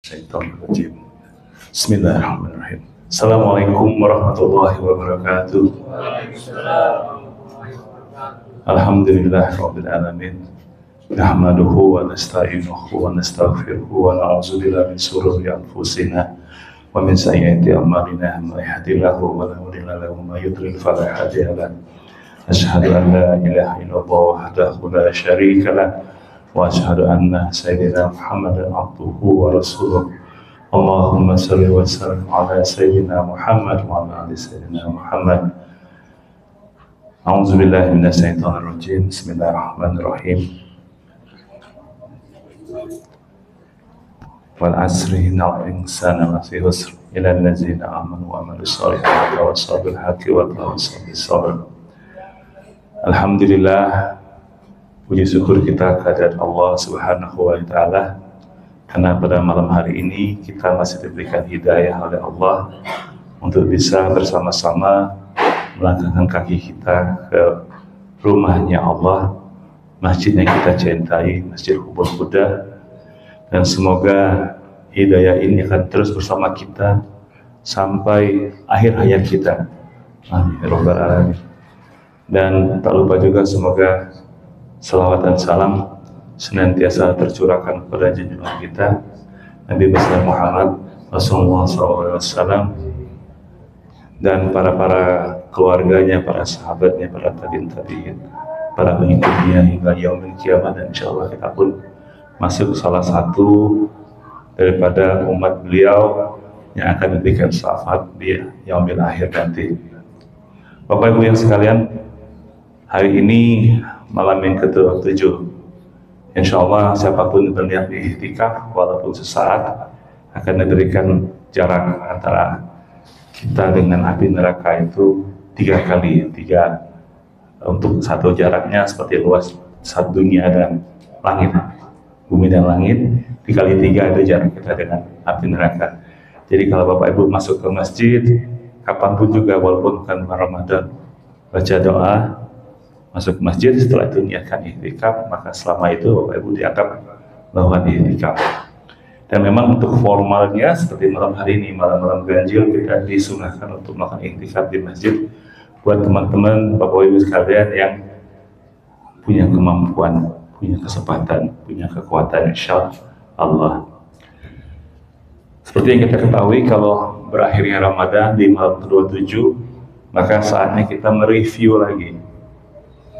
Syaitonirrajim. Bismillahirrahmanirrahim. Assalamualaikum warahmatullahi wabarakatuh. Alhamdulillahirabbil alamin. Nahmaduhu wa nasta'inuhu wa nastaghfiruhu wa na'udzu billahi min shururi anfusina wa min sayyiati a'malina. May yahdihillahu fala mudilla lahu wa may yudlil fala hadiya lahu. Asyhadu an la ilaha illallah wahdahu la syarika lahu wa asyhadu anna sayyidina Muhammadan abduhu wa rasuluh. Allahumma shalli wa sallim ala sayyidina Muhammad wa ala ali sayyidina Muhammad. A'udzu billahi minasy syaithanir rajim. Bismillahirrahmanirrahim. Wal asri innal insana lafi khusr illa allazina amanu wa amilus solihati wa tawassaw bil haqqi wa tawassaw bis sabr. Alhamdulillah, puji syukur kita kehadirat Allah Subhanahu wa taala karena pada malam hari ini kita masih diberikan hidayah oleh Allah untuk bisa bersama-sama melangkahkan kaki kita ke rumahnya Allah, masjid yang kita cintai, Masjid Hubul Huda, dan semoga hidayah ini akan terus bersama kita sampai akhir hayat kita. Amin ya rabbal alamin. Dan tak lupa juga semoga salawat dan salam senantiasa tercurahkan kepada junjungan kita Nabi besar Muhammad Rasulullah SAW dan para keluarganya, para sahabatnya, para tabi'in, para pengikutnya hingga yaumil kiamat, dan insyaallah kita pun masuk salah satu daripada umat beliau yang akan diberikan syafaat di yaumil akhir nanti. Bapak Ibu yang sekalian, hari ini malam yang ke-7, insya Allah siapapun berniat i'tikaf walaupun sesaat akan diberikan jarak antara kita dengan api neraka itu 3 kali. Untuk satu jaraknya seperti luas satu dunia dan langit, bumi dan langit, dikali 3 itu jarak kita dengan api neraka. Jadi kalau Bapak Ibu masuk ke masjid kapanpun juga walaupun bukan Ramadan, baca doa, masuk masjid, setelah itu niatkan i'tikaf, maka selama itu Bapak Ibu dianggap melakukan i'tikaf. Dan memang untuk formalnya seperti malam hari ini, malam-malam ganjil, kita disunahkan untuk melakukan i'tikaf di masjid buat teman-teman Bapak Ibu sekalian yang punya kemampuan, punya kesempatan, punya kekuatan, insya Allah. Seperti yang kita ketahui, kalau berakhirnya Ramadan di malam ke-27, maka saatnya kita mereview lagi.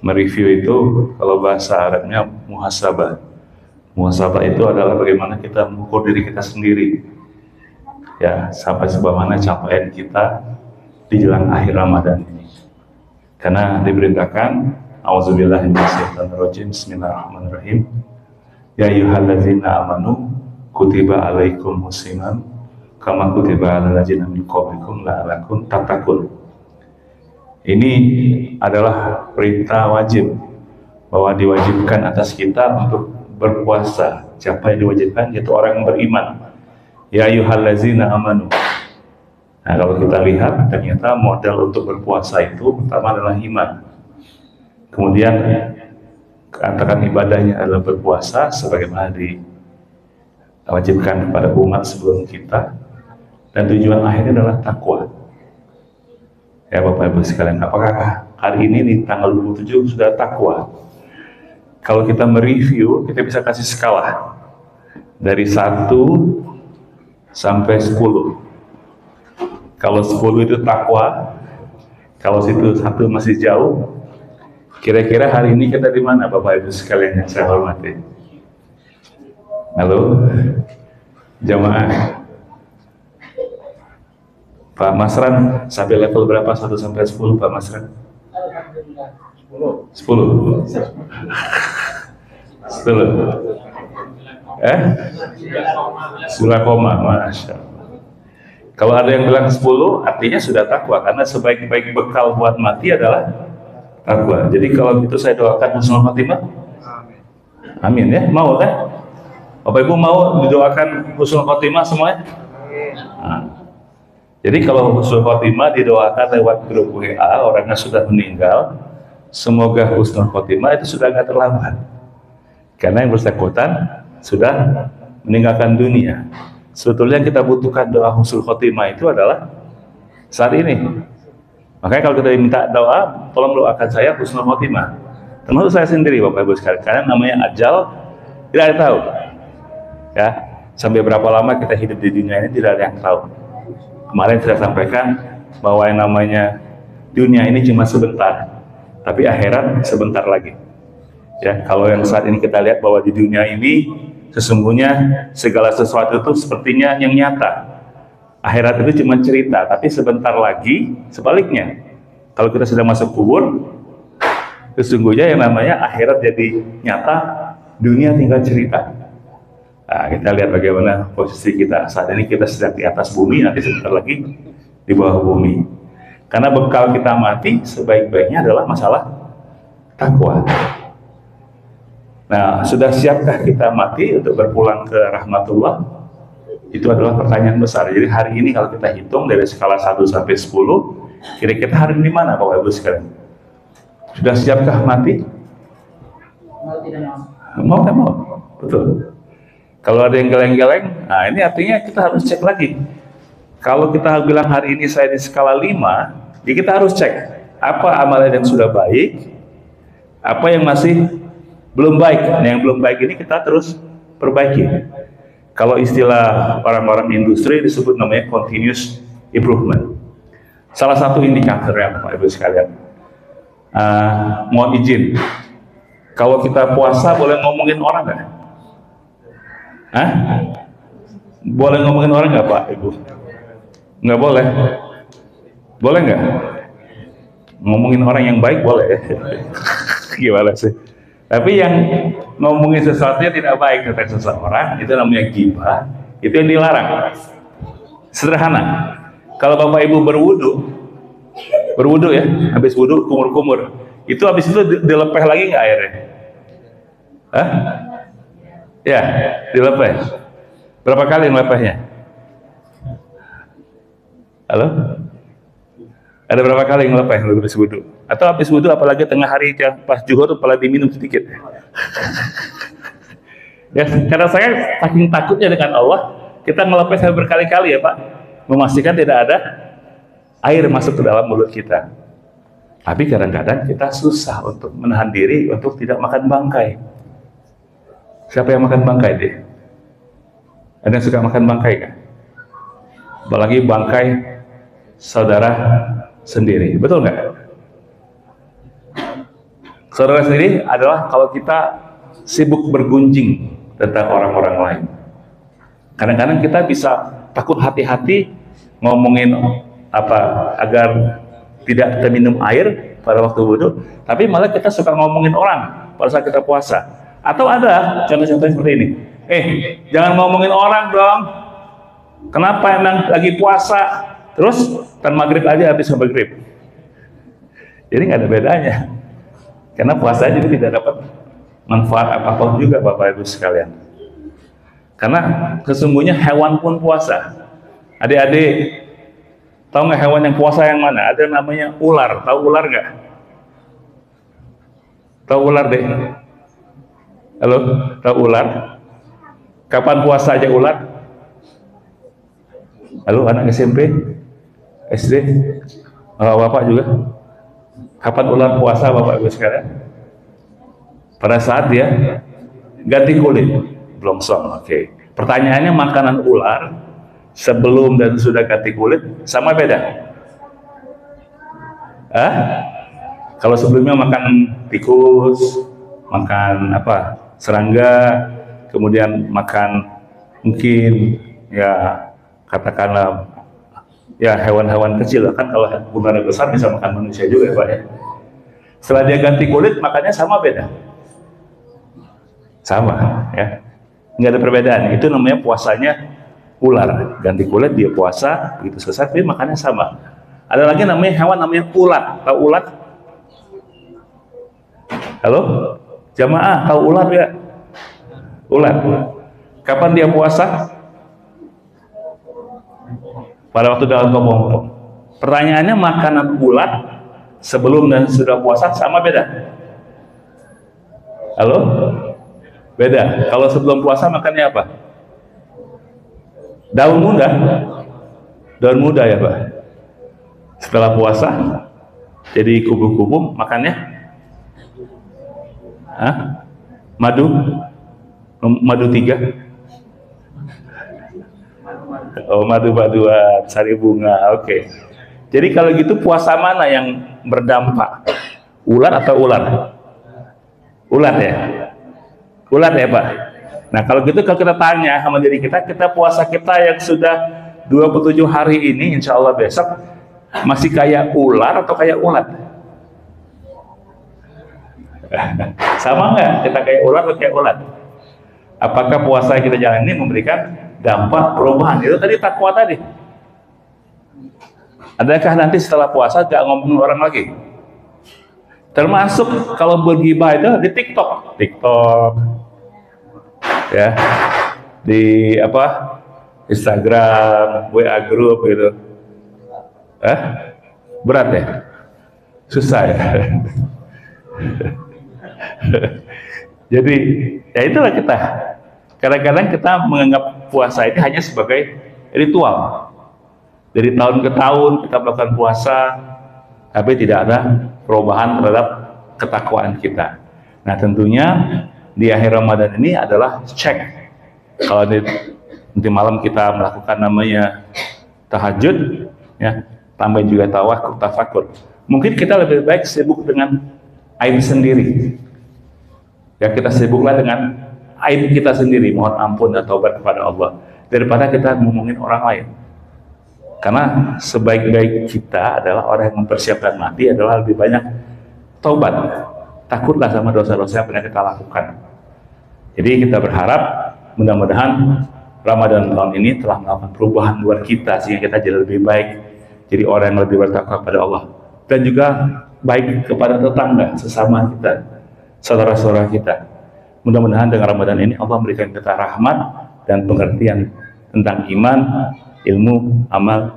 Mereview itu kalau bahasa Arabnya muhasabah. Muhasabah itu adalah bagaimana kita mengukur diri kita sendiri, ya, sampai seberapa mana capaian kita di jelang akhir Ramadan ini. Karena diberitakan, auzubillahi minasyaitonirrajim, bismillahirrahmanirrahim, ya ayyuhallazina amanu kutiba alaikumus shiyam kama kutiba alal ladzina min qablikum la'allakum tattaqun. Ini adalah perintah wajib, bahwa diwajibkan atas kita untuk berpuasa. Siapa yang diwajibkan? Yaitu orang yang beriman. Ya ayyuhallazina amanu. Nah, kalau kita lihat, ternyata modal untuk berpuasa itu pertama adalah iman. Kemudian katakan ibadahnya adalah berpuasa sebagaimana diwajibkan kepada umat sebelum kita, dan tujuan akhirnya adalah takwa. Ya Bapak Ibu sekalian, apakah hari ini di tanggal 27 sudah takwa? Kalau kita mereview, kita bisa kasih skala dari 1 sampai 10. Kalau 10 itu takwa, kalau situ 1 masih jauh, kira-kira hari ini kita di mana Bapak Ibu sekalian yang saya hormati? Halo, jamaah. Pak Masran, sampai level berapa? 1 sampai 10 Pak Masran? 10. 10. 9 koma, Masya Allah. Kalau ada yang bilang 10, artinya sudah takwa, karena sebaik-baik bekal buat mati adalah takwa. Jadi kalau gitu saya doakan husnul khotimah. Amin ya, mau kan? Bapak Ibu mau didoakan husnul khotimah semuanya? Nah. Jadi kalau husnul khotimah didoakan lewat grup WA, orangnya sudah meninggal, semoga husnul khotimah itu sudah nggak terlambat. Karena yang bersangkutan sudah meninggalkan dunia. sebetulnya kita butuhkan doa husnul khotimah itu adalah saat ini. Makanya kalau kita minta doa, tolong doakan saya husnul khotimah. Termasuk saya sendiri, Bapak Ibu sekalian, karena namanya ajal tidak ada yang tahu. Ya, sampai berapa lama kita hidup di dunia ini tidak ada yang tahu. Kemarin saya sampaikan bahwa yang namanya dunia ini cuma sebentar, tapi akhirat sebentar lagi. Ya, kalau yang saat ini kita lihat bahwa di dunia ini sesungguhnya segala sesuatu itu sepertinya yang nyata. Akhirat itu cuma cerita, tapi sebentar lagi sebaliknya. Kalau kita sudah masuk kubur, sesungguhnya yang namanya akhirat jadi nyata, dunia tinggal cerita. Nah, kita lihat bagaimana posisi kita saat ini. Kita sedang di atas bumi, nanti sebentar lagi di bawah bumi. Karena bekal kita mati sebaik-baiknya adalah masalah takwa. Nah, sudah siapkah kita mati untuk berpulang ke rahmatullah? Itu adalah pertanyaan besar. Jadi hari ini kalau kita hitung dari skala 1 sampai 10, kira-kira hari ini di mana Bapak Ibu sekalian? Sudah siapkah mati? Mau tidak mau? Mau kan mau? Betul. Kalau ada yang geleng-geleng, nah ini artinya kita harus cek lagi. Kalau kita bilang hari ini saya di skala 5, ya kita harus cek apa amalan yang sudah baik, apa yang masih belum baik. Nah, yang belum baik ini kita terus perbaiki. Kalau istilah orang-orang industri disebut namanya continuous improvement. Salah satu indikatornya Bapak Ibu sekalian. Mohon izin, kalau kita puasa boleh ngomongin orang nggak? Boleh ngomongin orang nggak Pak Ibu? Nggak boleh. Boleh nggak? Ngomongin orang yang baik boleh ya? Gimana sih? Tapi yang ngomongin sesuatunya tidak baik tentang seseorang, itu namanya ghibah, itu yang dilarang. Sederhana. Kalau Bapak Ibu berwudu ya, habis wudu kumur-kumur, itu habis itu dilepeh lagi nggak airnya? Ya, dilepeh. Berapa kali ngelepehnya? Halo? Ada berapa kali ngelepeh habis wudu? Atau habis wudu apalagi tengah hari pas zuhur apalagi diminum sedikit? Ya, karena saya saking takutnya dengan Allah, kita ngelepeh sampai berkali-kali ya Pak, memastikan tidak ada air masuk ke dalam mulut kita. Tapi kadang-kadang kita susah untuk menahan diri untuk tidak makan bangkai. Siapa yang makan bangkai deh? Ada yang suka makan bangkai kan? Apalagi bangkai saudara sendiri, betul nggak? Saudara sendiri adalah kalau kita sibuk bergunjing tentang orang-orang lain. Kadang-kadang kita bisa takut hati-hati ngomongin apa agar tidak terminum air pada waktu wudhu, tapi malah kita suka ngomongin orang pada saat kita puasa. Atau ada contoh-contoh seperti ini. Jangan ngomongin orang dong. Kenapa emang lagi puasa? Terus tan maghrib aja habis maghrib. Jadi nggak ada bedanya. Karena puasa jadi tidak dapat manfaat apapun juga Bapak Ibu sekalian. Karena sesungguhnya hewan pun puasa. Adik-adik, tahu nggak hewan yang puasa yang mana? Ada namanya ular. Tahu ular nggak? Tahu ular deh. Halo, tahu ular? Kapan puasa aja ular? Halo, anak SMP, SD, bapak juga. Kapan ular puasa Bapak Ibu sekalian? Pada saat dia ganti kulit, blongsong. Oke. Pertanyaannya, makanan ular sebelum dan sudah ganti kulit sama beda? Kalau sebelumnya makan tikus, makan apa? Serangga, kemudian makan mungkin ya katakanlah ya hewan-hewan kecil kan, kalau ular besar bisa makan manusia juga ya Pak ya. Setelah dia ganti kulit makannya sama beda? Sama ya, nggak ada perbedaan. Itu namanya puasanya ular, ganti kulit dia puasa, begitu selesai tapi makannya sama. Ada lagi namanya hewan namanya ulat. Tahu ulat? Halo? Jamaah tahu ulat ya? Ulat. Kapan dia puasa? Pada waktu dalam kelompok. Pertanyaannya, makanan ulat sebelum dan sudah puasa sama beda? Halo? Beda. Kalau sebelum puasa makannya apa? Daun muda, daun muda ya Pak. Setelah puasa, jadi kubu-kubu makannya, hah? Madu, madu 3. Oh, madu-maduan, sari bunga, oke. Jadi kalau gitu puasa mana yang berdampak? Ulat atau ular? Ulat ya? Ulat ya Pak? Nah kalau gitu kalau kita tanya sama diri kita puasa kita yang sudah 27 hari ini, insya Allah besok, masih kayak ular atau kayak ulat? Sama nggak kita kayak ular atau kayak ulat? Apakah puasa yang kita jalani memberikan dampak perubahan? Itu tadi takwa tadi. Adakah nanti setelah puasa gak ngomongin orang lagi? Termasuk kalau bergibah itu di TikTok, ya, di apa, Instagram, WA group gitu. Berat ya, susah ya. Jadi ya itulah kita. Kadang-kadang kita menganggap puasa itu hanya sebagai ritual. Dari tahun ke tahun kita melakukan puasa, tapi tidak ada perubahan terhadap ketakwaan kita. Nah tentunya di akhir Ramadan ini adalah cek. Kalau nanti malam kita melakukan namanya tahajud, ya, tambah juga tawakuf, tafakur. Mungkin kita lebih baik sibuk dengan aib sendiri. Ya kita sibuklah dengan aib kita sendiri, mohon ampun dan taubat kepada Allah, daripada kita ngomongin orang lain. Karena sebaik-baik kita adalah orang yang mempersiapkan mati adalah lebih banyak taubat. Takutlah sama dosa-dosa yang pernah kita lakukan. Jadi kita berharap mudah-mudahan Ramadan tahun ini telah melakukan perubahan buat kita sehingga kita jadi lebih baik, jadi orang yang lebih bertakwa kepada Allah dan juga baik kepada tetangga, sesama kita, saudara-saudara kita. Mudah-mudahan dengan Ramadan ini Allah memberikan kita rahmat dan pengertian tentang iman, ilmu, amal,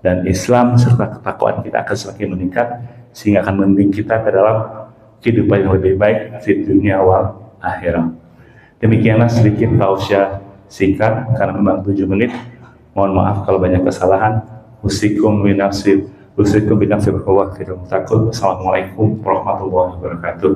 dan Islam serta ketakwaan kita akan semakin meningkat sehingga akan membimbing kita ke dalam kehidupan yang lebih baik di dunia wal akhirat. Demikianlah sedikit tausiah singkat karena memang 7 menit. Mohon maaf kalau banyak kesalahan. Usikum binafsi Allah. Assalamualaikum warahmatullahi wabarakatuh.